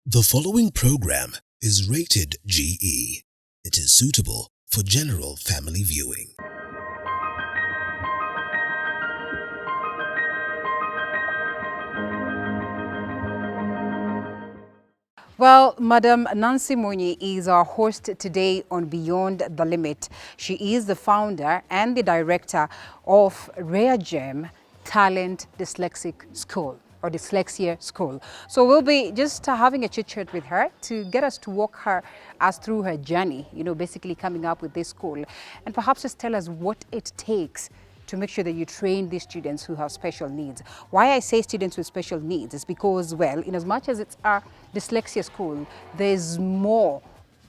The following program is rated GE. It is suitable for general family viewing. Well, Madam Nancy Munyi is our host today on Beyond the Limit. She is the founder and the director of Rare Gem Talent Dyslexic School or Dyslexia School. So we'll be just having a chit chat with her to get us to walk us through her journey, basically coming up with this school, and perhaps just tell us what it takes to make sure that you train these students who have special needs. Why I say students with special needs is because, well, in as much as it's a dyslexia school, there's more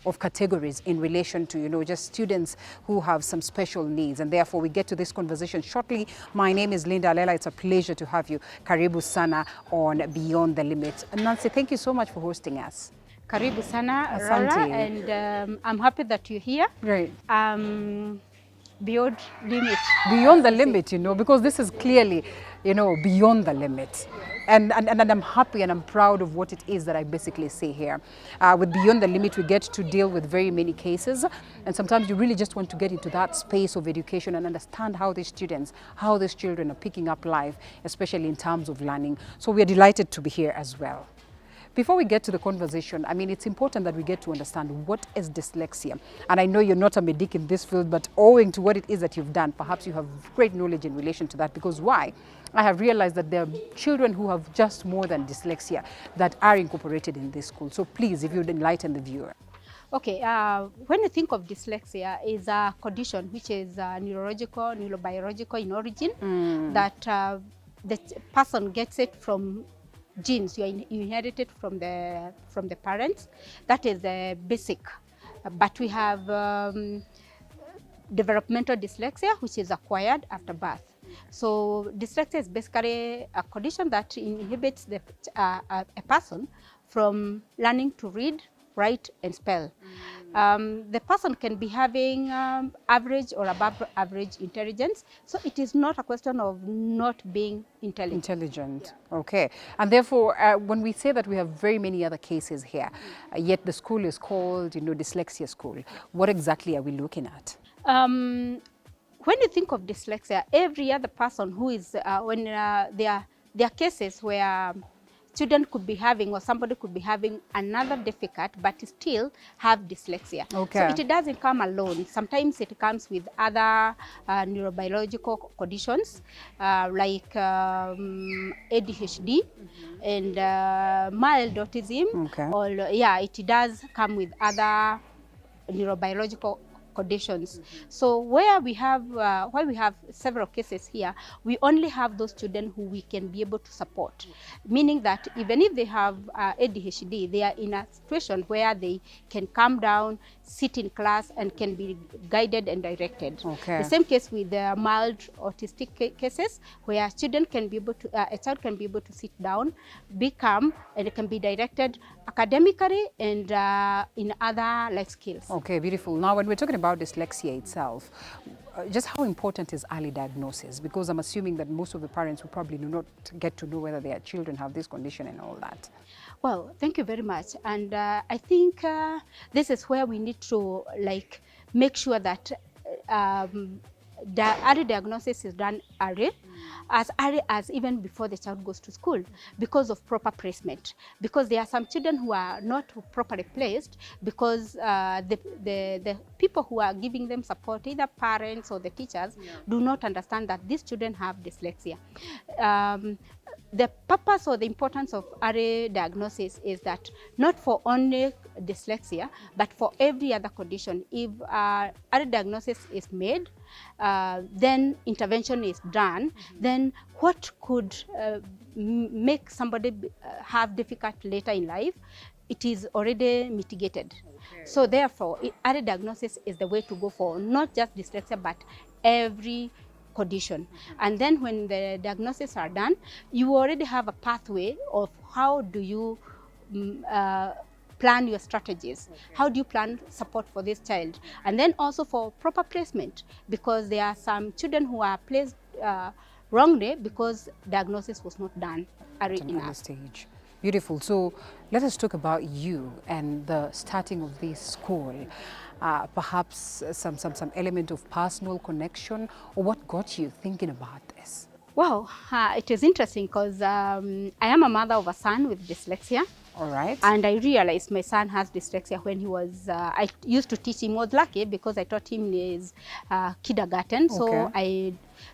of categories in relation to, just students who have some special needs. And therefore, we get to this conversation shortly. My name is Linda Alela. It's a pleasure to have you. Karibu sana on Beyond the Limit. Nancy, thank you so much for hosting us. Karibu sana, Asante. Rara, and I'm happy that you're here. Right. Beyond limit. Beyond the limit, because this is clearly, beyond the limit. And I'm happy and I'm proud of what it is that I basically say here. With Beyond the Limit, we get to deal with very many cases. And sometimes you really just want to get into that space of education and understand how these students, how these children are picking up life, especially in terms of learning. So we're delighted to be here as well. Before we get to the conversation, it's important that we get to understand what is dyslexia. And I know you're not a medic in this field, but owing to what it is that you've done, perhaps you have great knowledge in relation to that. Because why? I have realized that there are children who have just more than dyslexia that are incorporated in this school. So please, if you'd enlighten the viewer. Okay, when you think of dyslexia, is a condition which is neurological, neurobiological in origin, that the person gets it from genes. You inherit it from the parents. That is the basic. But we have developmental dyslexia, which is acquired after birth. So dyslexia is basically a condition that inhibits a person from learning to read, write, and spell. The person can be having average or above average intelligence. So it is not a question of not being intelligent. Yeah. Okay. And therefore, when we say that we have very many other cases here, yet the school is called, Dyslexia School, what exactly are we looking at? When you think of dyslexia, every other person who is, there are cases where student could be having or somebody could be having another defect but still have dyslexia. Okay. So it doesn't come alone. Sometimes it comes with other neurobiological conditions like ADHD and mild autism. Okay. Or, it does come with other neurobiological conditions. So why we have several cases here, we only have those children who we can be able to support, meaning that even if they have ADHD, they are in a situation where they can calm down, sit in class, and can be guided and directed. Okay. The same case with the mild autistic cases, where children can be able to, a child can be able to sit down, be calm, and it can be directed academically and in other life skills. Okay, beautiful. Now, when we're talking about dyslexia itself, just how important is early diagnosis? Because I'm assuming that most of the parents who probably do not get to know whether their children have this condition and all that. Well, thank you very much. And I think this is where we need to make sure that the early diagnosis is done early as even before the child goes to school, because of proper placement. Because there are some children who are not properly placed because the people who are giving them support, either parents or the teachers, do not understand that these children have dyslexia. The purpose or the importance of early diagnosis is that not for only dyslexia, but for every other condition. If early diagnosis is made, then intervention is done, then what could make somebody have difficulty later in life, it is already mitigated. Okay. So therefore, early diagnosis is the way to go for not just dyslexia, but every condition. And then when the diagnoses are done, you already have a pathway of how do you plan your strategies. Okay. How do you plan support for this child? And then also for proper placement, because there are some children who are placed wrongly because diagnosis was not done early enough. Stage. Beautiful. So let us talk about you and the starting of this school. Perhaps some element of personal connection, or what got you thinking about this? Well, it is interesting because I am a mother of a son with dyslexia. All right. And I realized my son has dyslexia when he was, I used to teach him, was lucky because I taught him in his kindergarten. So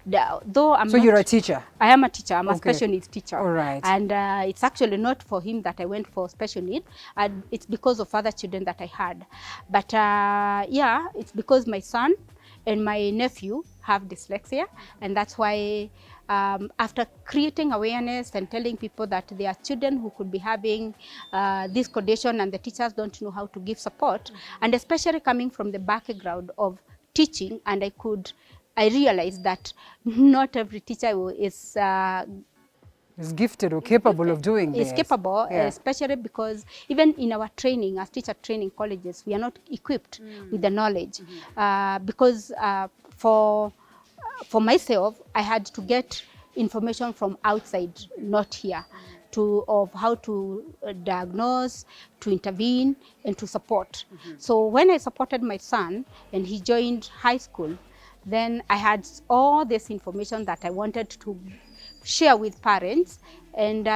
though I'm So you're a teacher? I am a teacher. I'm a special needs teacher. All right. And it's actually not for him that I went for special need. It's because of other children that I had. But yeah, it's because my son and my nephew have dyslexia, and that's why after creating awareness and telling people that there are children who could be having this condition and the teachers don't know how to give support, and especially coming from the background of teaching, and I realized that not every teacher is gifted or capable of doing this. Is capable, especially because even in our training, as teacher training colleges, we are not equipped with the knowledge. Because for myself, I had to get information from outside, not here, of how to diagnose, to intervene, and to support. So when I supported my son and he joined high school, then I had all this information that I wanted to share with parents, and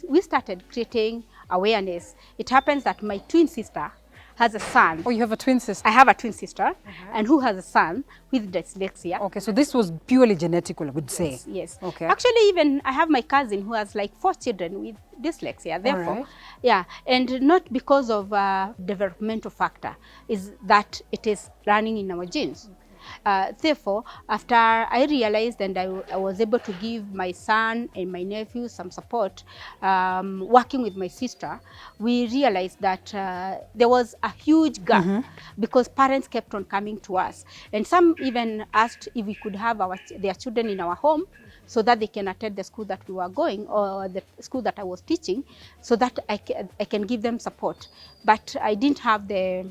we started creating awareness. It happens that my twin sister has a son. Oh, you have a twin sister? I have a twin sister, and who has a son with dyslexia. Okay, so this was purely genetical, I would say. Yes. Okay. Actually, even I have my cousin who has like 4 children with dyslexia. Therefore, yeah, and not because of developmental factor, is that it is running in our genes. Therefore, after I realized and I was able to give my son and my nephew some support, working with my sister, we realized that there was a huge gap because parents kept on coming to us. And some even asked if we could have their children in our home so that they can attend the school that we were going or the school that I was teaching, so that I can give them support. But I didn't have the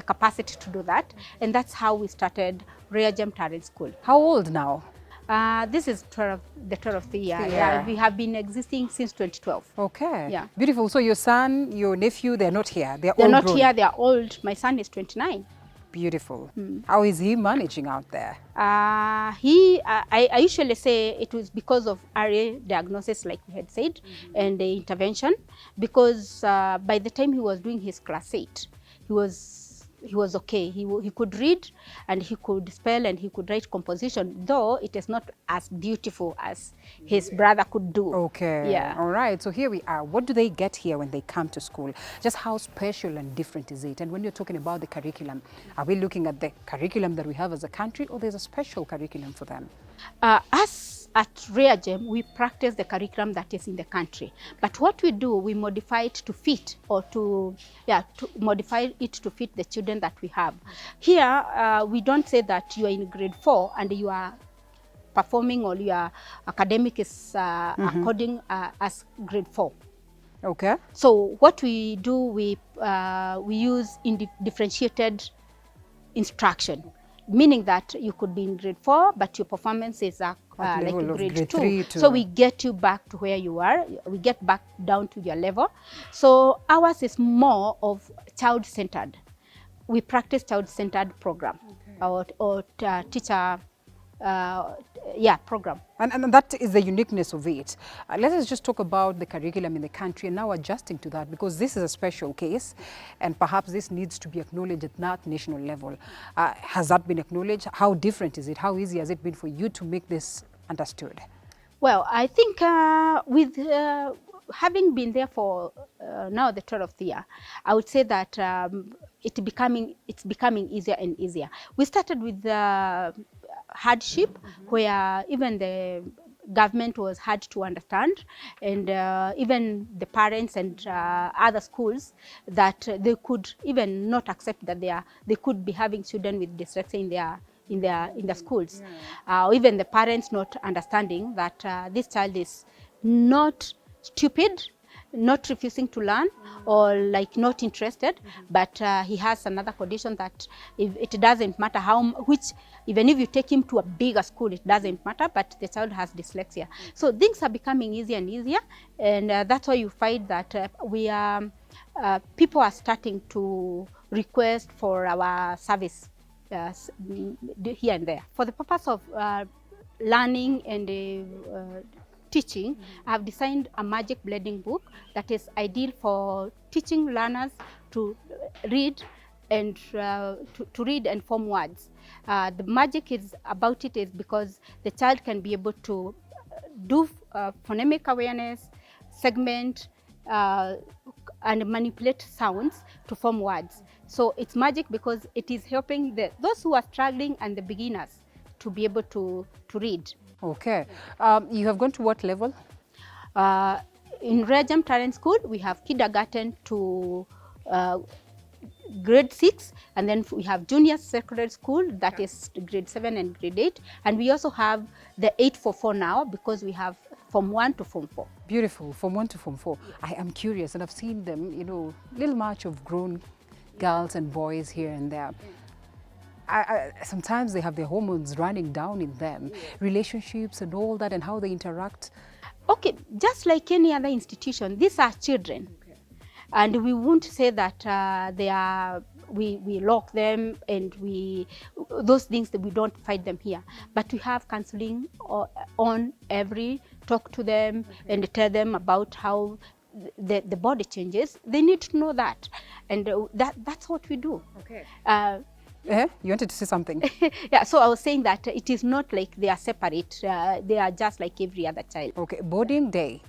capacity to do that, and that's how we started Reagem Talent School. How old now? This is the 12th year. Yeah, we have been existing since 2012. Okay. Yeah. Beautiful. So your son, your nephew, they're not here. They're not grown. here. They are old. My son is 29. Beautiful. How is he managing out there? I usually say it was because of early diagnosis, like we had said, and the intervention. Because by the time he was doing his class 8, he was okay. He could read and he could spell and he could write composition, though it is not as beautiful as his brother could do. Okay. Yeah. All right. So here we are. What do they get here when they come to school? Just how special and different is it? And when you're talking about the curriculum, are we looking at the curriculum that we have as a country, or there's a special curriculum for them? Us at Reagem, we practice the curriculum that is in the country. But what we do, we modify it to fit, or to modify it to fit the children that we have. Here, we don't say that you are in grade 4 and you are performing, or your academic is according as grade 4. Okay. So what we do, we use differentiated instruction, meaning that you could be in grade 4, but your performance is like in grade 2. So we get you back to where you are. We get back down to your level. So ours is more of child-centered. We practice child-centered program, or teacher program. And that is the uniqueness of it. Let us just talk about the curriculum in the country and now adjusting to that, because this is a special case and perhaps this needs to be acknowledged at that national level. Has that been acknowledged? How different is it? How easy has it been for you to make this understood? Well, I think with having been there for now the 12th year, I would say that it's becoming easier and easier. We started with the hardship, where even the government was hard to understand, and even the parents and other schools, that they could even not accept that they could be having children with dyslexia in the schools. Even the parents not understanding that this child is not stupid, not refusing to learn or like not interested, but he has another condition that if it doesn't matter even if you take him to a bigger school, it doesn't matter, but the child has dyslexia. So things are becoming easier and easier, and that's why you find that people are starting to request for our service here and there. For the purpose of learning and teaching, I have designed a magic blending book that is ideal for teaching learners to read and to read and form words. The magic is about it is because the child can be able to do phonemic awareness, segment, and manipulate sounds to form words. So it's magic because it is helping those who are struggling and the beginners to be able to read. Okay. You have gone to what level? In Rejam Talent School, we have kindergarten to grade 6, and then we have junior secondary school, that is grade 7 and grade 8, and we also have the 844 now because we have Form 1 to Form 4. Beautiful, Form 1 to Form 4. I am curious, and I've seen them, you know, little march of grown girls and boys here and there. Sometimes they have their hormones running down in them, relationships and all that, and how they interact. Okay, just like any other institution, these are children. Okay. And we won't say that we lock them and those things that we don't find them here. But we have counseling on talk to them and tell them about how the body changes. They need to know that. And that's what we do. Okay. You wanted to say something? Yeah, so I was saying that it is not like they are separate. They are just like every other child. Okay, boarding, day?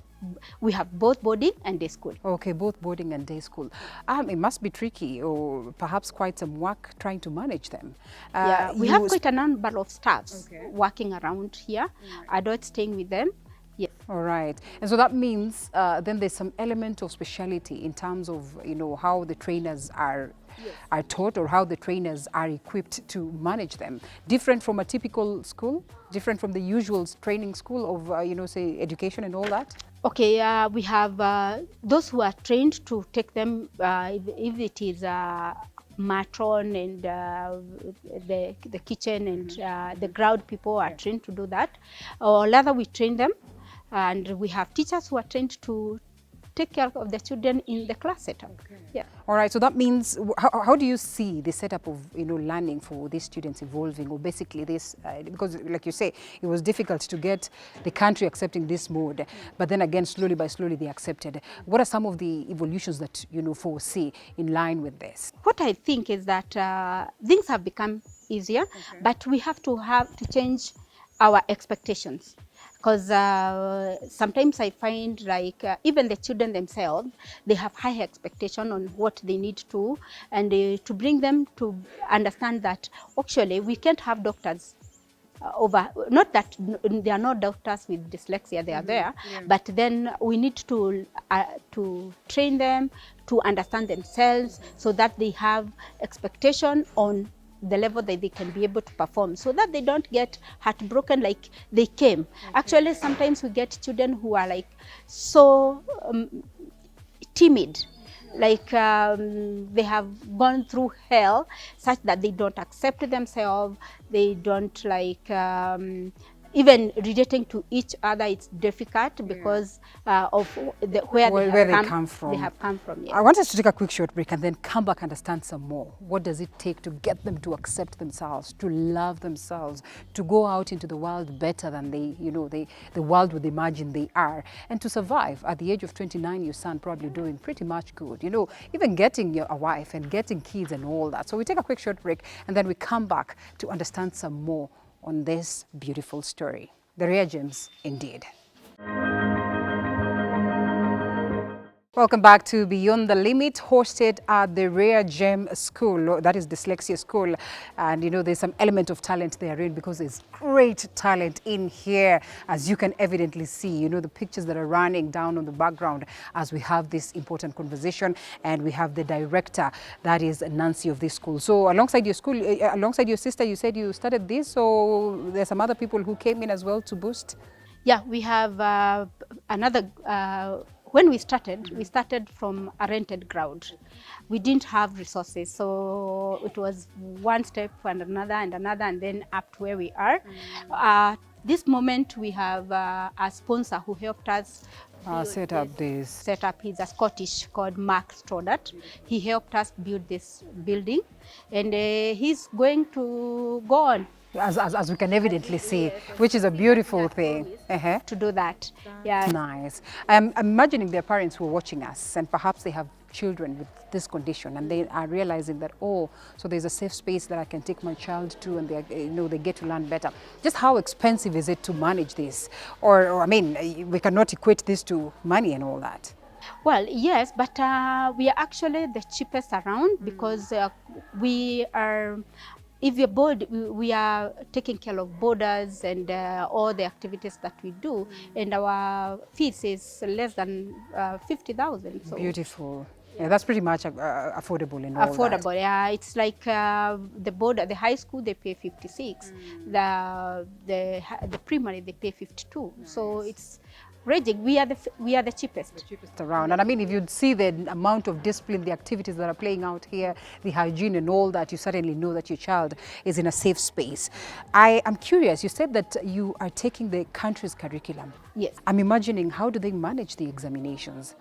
We have both boarding and day school. Okay, both boarding and day school. It must be tricky or perhaps quite some work trying to manage them. Yeah, we have quite a number of staffs working around here, adults staying with them. Yes. All right. And so that means then there's some element of speciality in terms of, you know, how the trainers are taught or how the trainers are equipped to manage them. Different from a typical school, different from the usual training school of, you know, say education and all that? Okay, we have those who are trained to take them, if it is matron and the kitchen and the ground people are trained to do that. Or rather we train them, and we have teachers who are trained to take care of the children in the class setup. Okay. Yeah. All right. So that means, how do you see the setup of, you know, learning for these students evolving, or basically this, because like you say, it was difficult to get the country accepting this mode, but then again, slowly by slowly they accepted. What are some of the evolutions that, you know, foresee in line with this? What I think is that things have become easier, but we have to change our expectations. Because sometimes I find like even the children themselves, they have high expectation on what they need to, and to bring them to understand that actually we can't have doctors not that there are no doctors with dyslexia, they are there, but then we need to train them to understand themselves so that they have expectation on the level that they can be able to perform, so that they don't get heartbroken like they came. Actually, sometimes we get children who are like so timid, like they have gone through hell such that they don't accept themselves, they don't like even relating to each other, it's difficult because of where they have come from. They have come from. Yes. I want us to take a quick short break and then come back and understand some more. What does it take to get them to accept themselves, to love themselves, to go out into the world better than the world would imagine they are, and to survive? At the age of 29, your son probably doing pretty much good. You know, even getting a wife and getting kids and all that. So we take a quick short break and then we come back to understand some more on this beautiful story. The rare gems indeed. Welcome back to Beyond the Limit, hosted at the Rare Gem School, that is Dyslexia School. And you know, there's some element of talent therein because there's great talent in here, as you can evidently see. You know, the pictures that are running down on the background as we have this important conversation, and we have the director, that is Nancy of this school. So alongside your school, alongside your sister, you said you started this, so there's some other people who came in as well to boost? Yeah, we have another when we started from a rented ground. We didn't have resources, so it was one step and another, and then up to where we are. This moment we have a sponsor who helped us set up this. Set up. He's a Scottish called Mark Stoddart. He helped us build this building, and he's going to go on. As we can evidently see, which is a beautiful thing. To do that. Yeah. Nice. I'm imagining their parents who are watching us, and perhaps they have children with this condition, and they are realizing that, oh, so there's a safe space that I can take my child to, and they get to learn better. Just how expensive is it to manage this? Or I mean, we cannot equate this to money and all that. Well, yes, but we are actually the cheapest around, because we are, if you're bored, we are taking care of borders and all the activities that we do, and our fees is less than 50,000. So. Beautiful. Yeah, that's pretty much affordable in all affordable, that. Yeah. It's like the high school, they pay 56. The primary, they pay 52. Nice. So it's raging. We are the cheapest. The cheapest around. And I mean, if you'd see the amount of discipline, the activities that are playing out here, the hygiene and all that, you certainly know that your child is in a safe space. I am curious, you said that you are taking the country's curriculum. Yes. I'm imagining, how do they manage the examinations?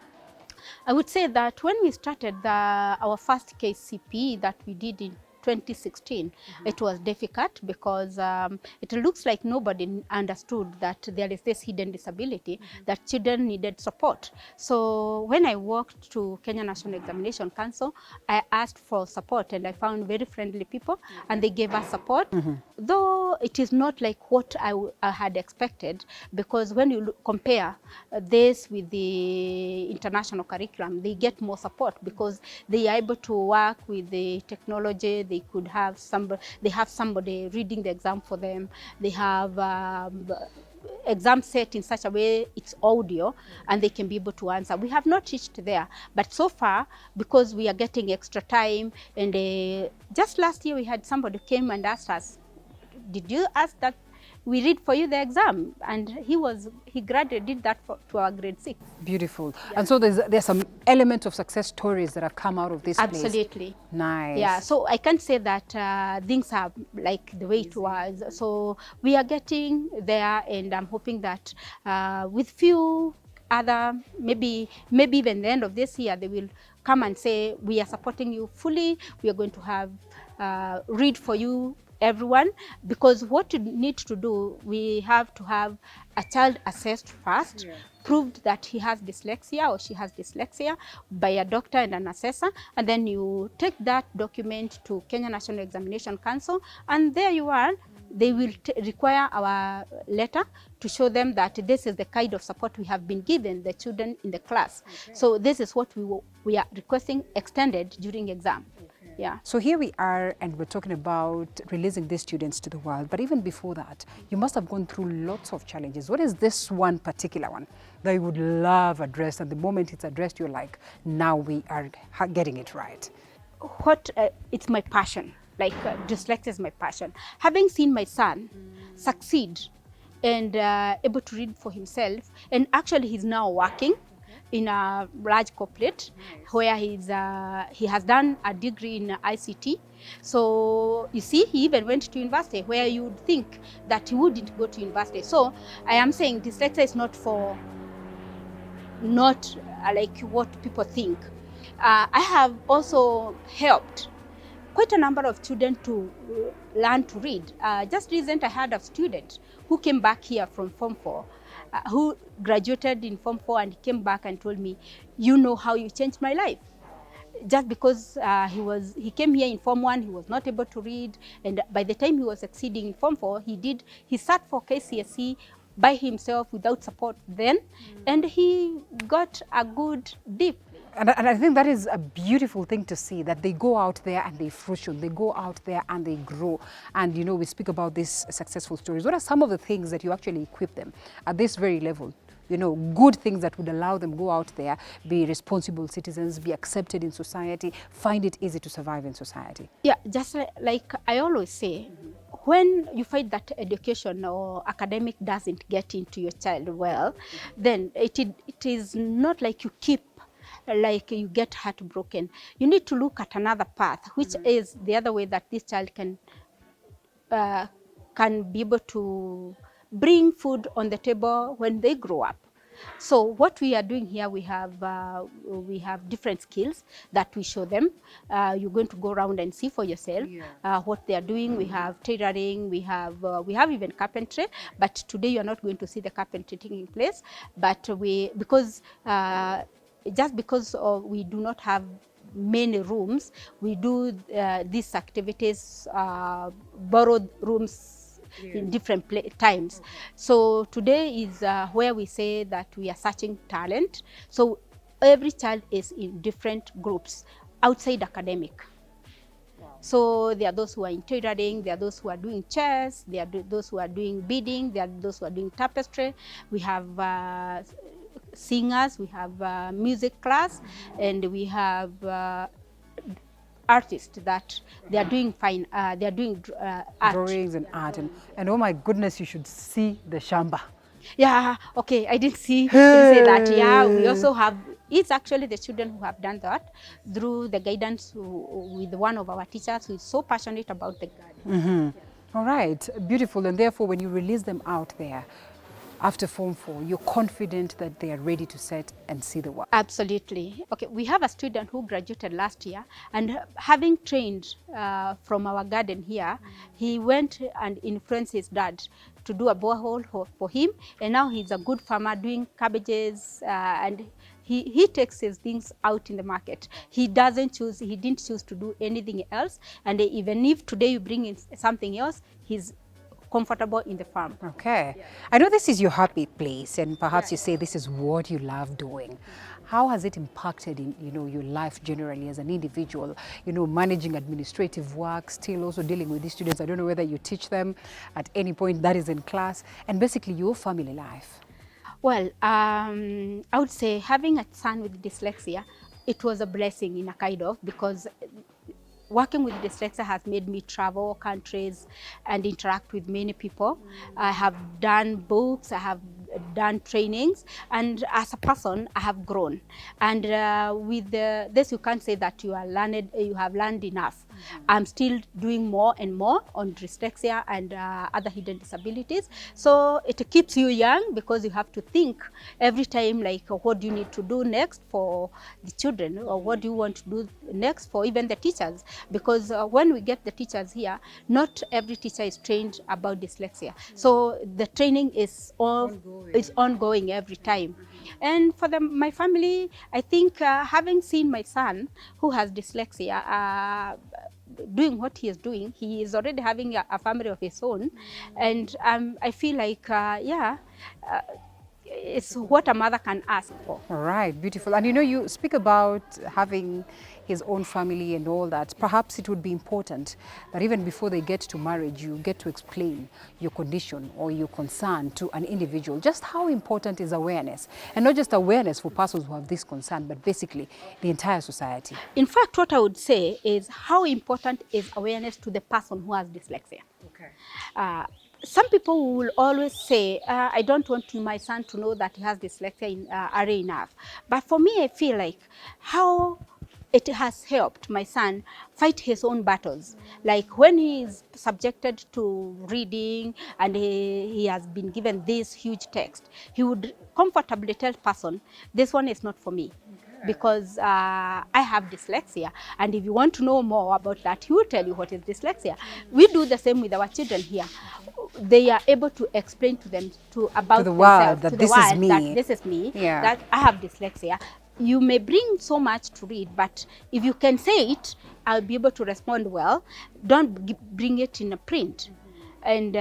I would say that when we started our first KCPE that we did in 2016, it was difficult because it looks like nobody understood that there is this hidden disability, that children needed support. So when I walked to Kenya National Examination Council, I asked for support, and I found very friendly people, and they gave us support. Though it is not like what I had expected, because when you compare this with the international curriculum, they get more support because they are able to work with the technology. They could have somebody reading the exam for them. They have exam set in such a way it's audio, and they can be able to answer. We have not reached there, but so far, because we are getting extra time, and just last year we had somebody came and asked us, did you ask that we read for you the exam? And he graduated, did that to our grade 6. Beautiful. Yeah. And so there's some element of success stories that have come out of this place. Absolutely. Nice. Yeah, so I can't say that things are like the way it was. So we are getting there, and I'm hoping that with few other, maybe even the end of this year, they will come and say, we are supporting you fully. We are going to have read for you, everyone, because what you need to do, we have to have a child assessed first, proved that he has dyslexia or she has dyslexia by a doctor and an assessor, and then you take that document to Kenya National Examination Council, and there you are. They will require our letter to show them that this is the kind of support we have been given the children in the class. Okay. So this is what we are requesting extended during exam. Yeah. So here we are, and we're talking about releasing these students to the world. But even before that, you must have gone through lots of challenges. What is this one particular one that you would love addressed? And the moment it's addressed, you're like, now we are getting it right. It's my passion. Like dyslexia is my passion. Having seen my son succeed and able to read for himself, and actually he's now working in a large corporate where he has done a degree in ICT. So you see, he even went to university where you would think that he wouldn't go to university. So I am saying dyslexia is not like what people think. I have also helped quite a number of children to learn to read. Just recently I had a student who came back here from Form 4, who graduated in Form 4, and he came back and told me, you know how you changed my life. Just because he came here in Form 1, he was not able to read, and by the time he was succeeding in Form 4, he sat for KCSE by himself without support then, and he got a good dip. And I think that is a beautiful thing to see, that they go out there and they fruition, they go out there and they grow. And you know, we speak about these successful stories. What are some of the things that you actually equip them at this very level? You know, good things that would allow them go out there, be responsible citizens, be accepted in society, find it easy to survive in society. Yeah, just like I always say, when you find that education or academic doesn't get into your child well, then it is not like you keep, like you get heartbroken. You need to look at another path, which is the other way that this child can be able to bring food on the table when they grow up. So what we are doing here, we have different skills that we show them. You're going to go around and see for yourself what they are doing. We have tailoring, we have even carpentry, but today you are not going to see the carpentry taking place. But just because we do not have many rooms, we do these activities, borrowed rooms in different times. So today is where we say that we are searching talent. So every child is in different groups outside academic. So there are those who are in tailoring, there are those who are doing chess, there are those who are doing beading, there are those who are doing tapestry. We have singers, we have music class, and we have artists that they are doing fine. They are doing art. Drawings and art, and oh my goodness, you should see the shamba. Yeah, okay, I didn't say that. Yeah, we also have, it's actually the children who have done that through the guidance with one of our teachers who is so passionate about the garden. All right, beautiful. And therefore, when you release them out there after Form 4, you're confident that they are ready to set and see the world. Absolutely. Okay, we have a student who graduated last year, and having trained from our garden here, he went and influenced his dad to do a borehole for him, and now he's a good farmer doing cabbages, and he takes his things out in the market. He didn't choose to do anything else, and even if today you bring in something else, he's comfortable in the farm. Okay. Yeah. I know this is your happy place, and perhaps you say this is what you love doing. How has it impacted in your life generally as an individual? Managing administrative work, still also dealing with these students. I don't know whether you teach them at any point that is in class, and basically your family life. Well, I would say having a son with dyslexia, it was a blessing in a kind of, because working with dyslexia has made me travel countries and interact with many people. I have done books, I have done trainings, and as a person, I have grown. And with this, you can't say that you have learned enough. I'm still doing more and more on dyslexia and other hidden disabilities. So it keeps you young, because you have to think every time, like, what do you need to do next for the children, or what do you want to do next for even the teachers? Because when we get the teachers here, not every teacher is trained about dyslexia. So the training is ongoing every time. And for my family, I think having seen my son who has dyslexia, doing what he is doing, he is already having a family of his own. And I feel like, it's what a mother can ask for. All right, beautiful. And you speak about having his own family and all that. Perhaps it would be important that even before they get to marriage, you get to explain your condition or your concern to an individual. Just how important is awareness? And not just awareness for persons who have this concern, but basically the entire society. In fact, what I would say is how important is awareness to the person who has dyslexia. Okay. Some people will always say, I don't want my son to know that he has dyslexia early enough. But for me, I feel like how it has helped my son fight his own battles. Like when he is subjected to reading and he has been given this huge text, he would comfortably tell person, this one is not for me. Because I have dyslexia, and if you want to know more about that, he will tell you what is dyslexia. We do the same with our children here. They are able to explain to them about the world that this is me, that I have dyslexia. You may bring so much to read, but if you can say it, I'll be able to respond well. Don't bring it in a print. And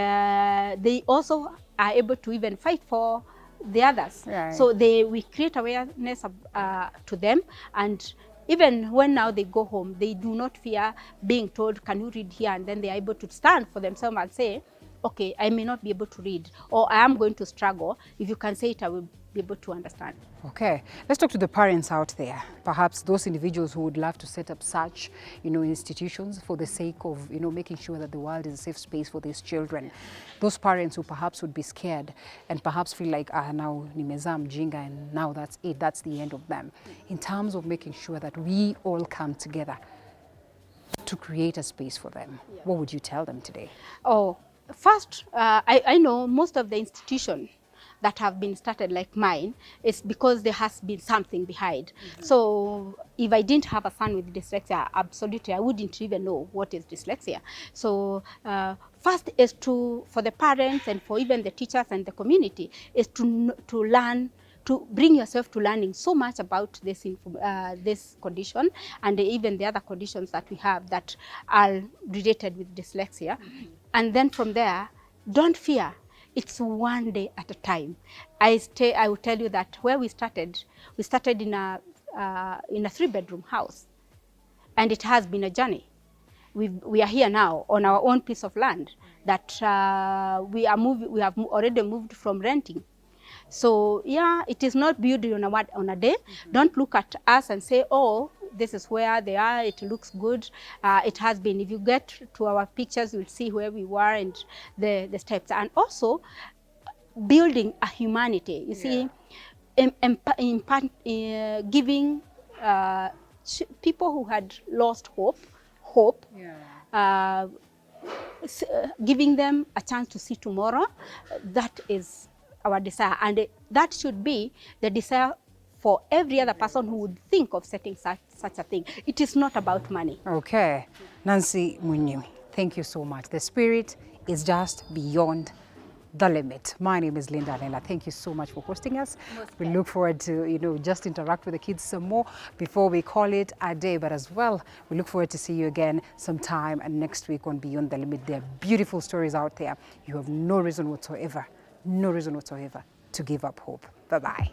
they also are able to even fight for the others. Right. So we create awareness to them, and even when now they go home, they do not fear being told, can you read here? And then they are able to stand for themselves and say, okay, I may not be able to read, or I am going to struggle. If you can say it, I will be able to understand. Okay, let's talk to the parents out there. Perhaps those individuals who would love to set up such, institutions for the sake of, making sure that the world is a safe space for these children. Those parents who perhaps would be scared and perhaps feel like, now nimezaa mjinga and now that's it, that's the end of them. In terms of making sure that we all come together to create a space for them, what would you tell them today? Oh, first, I know most of the institutions that have been started like mine is because there has been something behind. So if I didn't have a son with dyslexia, absolutely I wouldn't even know what is dyslexia. So first is for the parents and for even the teachers and the community is to learn, to bring yourself to learning so much about this condition and even the other conditions that we have that are related with dyslexia. And then from there, don't fear. It's one day at a time. I will tell you that where we started in a 3-bedroom house, and it has been a journey. We are here now on our own piece of land that we have already moved from renting. So yeah, it is not built on a day. Don't look at us and say, oh, this is where they are, it looks good. It has been. If you get to our pictures, you'll see where we were and the steps. And also building a humanity. You see, giving people who had lost hope, giving them a chance to see tomorrow. That is our desire, and that should be the desire for every other person who would think of setting such a thing. It is not about money. Okay, Nancy Munyimi, thank you so much. The spirit is just beyond the limit. My name is Linda Lela. Thank you so much for hosting us. We look forward to, just interact with the kids some more before we call it a day. But as well, we look forward to see you again sometime next week on Beyond the Limit. There are beautiful stories out there. You have no reason whatsoever to give up hope. Bye-bye.